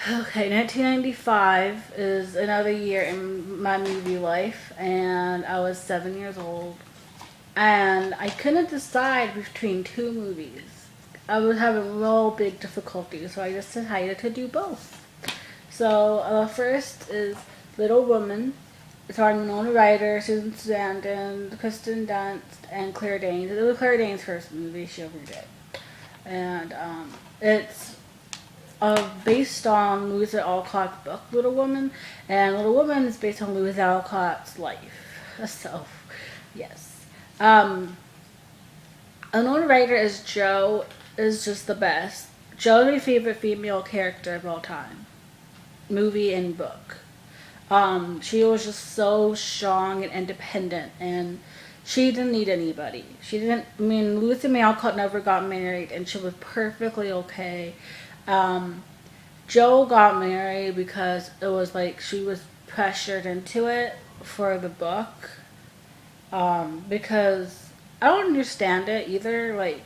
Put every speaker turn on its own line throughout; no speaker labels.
Okay, 1995 is another year in my movie life, and I was 7 years old, and I couldn't decide between two movies. I was having real big difficulties, so I just decided to do both. So the first is Little Woman, starring Winona Ryder, Susan Sarandon, Kristen Dunst, and Claire Danes. It was Claire Danes' first movie she ever did, and it's based on Louisa Alcott's book Little Woman, and Little Woman is based on Louisa Alcott's life. So, yes. Um, Winona Ryder as Jo is just the best. Jo is my favorite female character of all time, movie and book. She was just so strong and independent, and she didn't need anybody. She didn't. I mean, Louisa May Alcott never got married, and she was perfectly okay. Um, Jo got married because it was like she was pressured into it for the book. Because I don't understand it either. Like,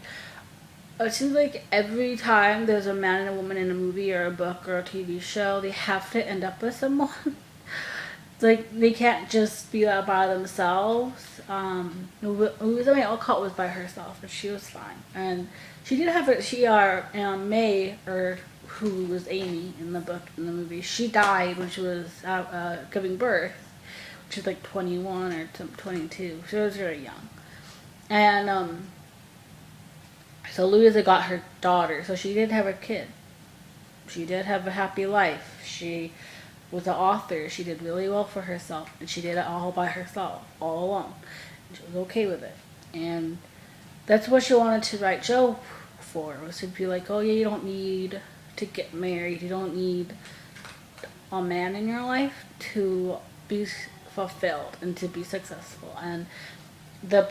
it seems like every time there's a man and a woman in a movie or a book or a TV show, they have to end up with someone. Like, they can't just be out by themselves. Louisa May Alcott was by herself, and she was fine. And she did have May, or who was Amy in the book, in the movie, she died when she was giving birth. She was like 21 or 22. She was very young. And so Louisa got her daughter, so she did have a kid. She did have a happy life. She was an author. She did really well for herself, and she did it all by herself, all alone. And she was okay with it, and that's what she wanted to write Jo for. Was to be like, oh yeah, you don't need to get married. You don't need a man in your life to be fulfilled and to be successful. And the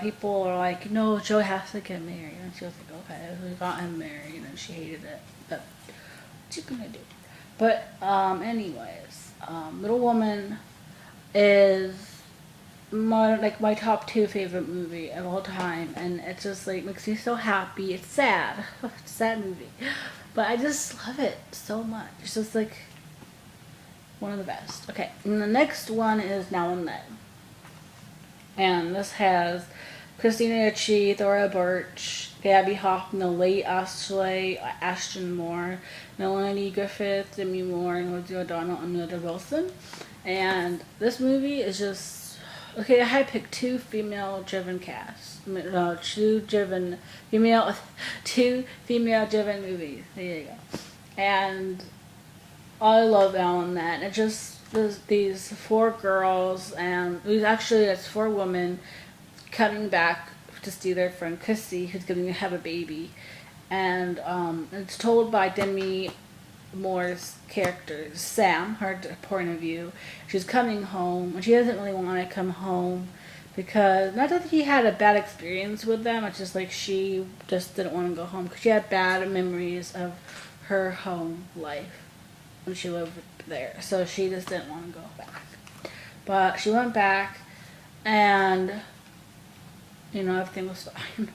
people are like, no, Jo has to get married, and she was like, okay, we got him married, and she hated it. But what you gonna do? But anyways, Little Woman is my top two favorite movie of all time, and it just like makes me so happy. It's sad, it's a sad movie, but I just love it so much. It's just like one of the best. Okay, and the next one is Now and Then, and this has Christina Ricci, Thora Birch, Gabby Hoffman, the late Ashley, Ashton Moore, Melanie Griffith, Demi Moore, and Rosie O'Donnell, and Mildred Wilson. And this movie is just okay. I had picked two female-driven casts, female, two female-driven movies. There you go. And I love Alan that. It just there's these four girls, and it's four women coming back to see their friend Chrissy, who's going to have a baby, and it's told by Demi Moore's character Sam, her point of view. She's coming home, and she doesn't really want to come home because not that he had a bad experience with them. It's just like she just didn't want to go home because she had bad memories of her home life when she lived there. So she just didn't want to go back. But she went back, and everything was fine.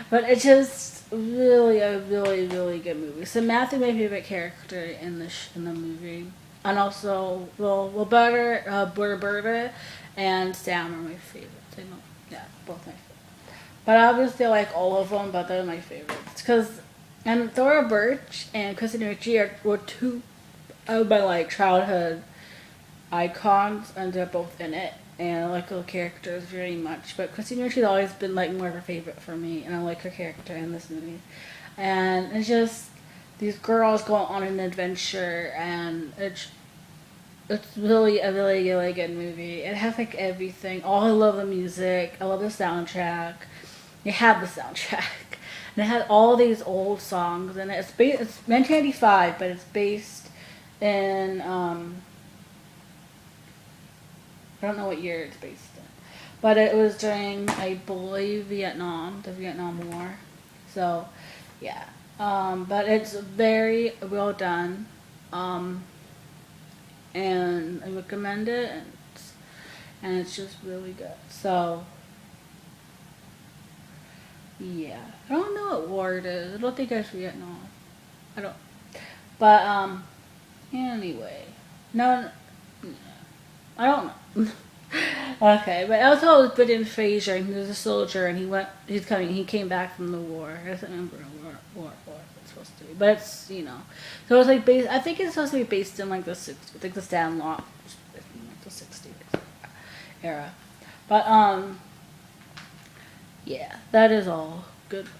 But it's just really a really, really good movie. So Matthew, my favorite character in the movie, and also Roberta, Roberta, and Sam are my favorites. I know, yeah, both my favorites. But obviously, I like all of them, but they're my favorites because and Thora Birch and Kristen Ricci were two of my like childhood icons, and they're both in it. And I like the characters very much. But Christina Ricci's always been like more of a favorite for me, and I like her character in this movie. And it's just these girls go on an adventure, and it's really a really really good movie. It has like everything. Oh, I love the music. I love the soundtrack. You have the soundtrack. And it has all these old songs, and it's 1995, but it's based in I don't know what year it's based in, but it was during, I believe, the Vietnam War. So, yeah. But it's very well done, um, and I recommend it, and it's just really good. So, yeah. I don't know what war it is. I don't think it's Vietnam. I don't. But Anyway, no, I don't know. Okay, but also with Brendan Fraser, and he was a soldier, and he came back from the war. I don't remember war it's supposed to be, but it's, so it's like based. I think it's supposed to be based in like the 60s, like the Stan Law, like the 60s era. But yeah, that is all. Goodbye.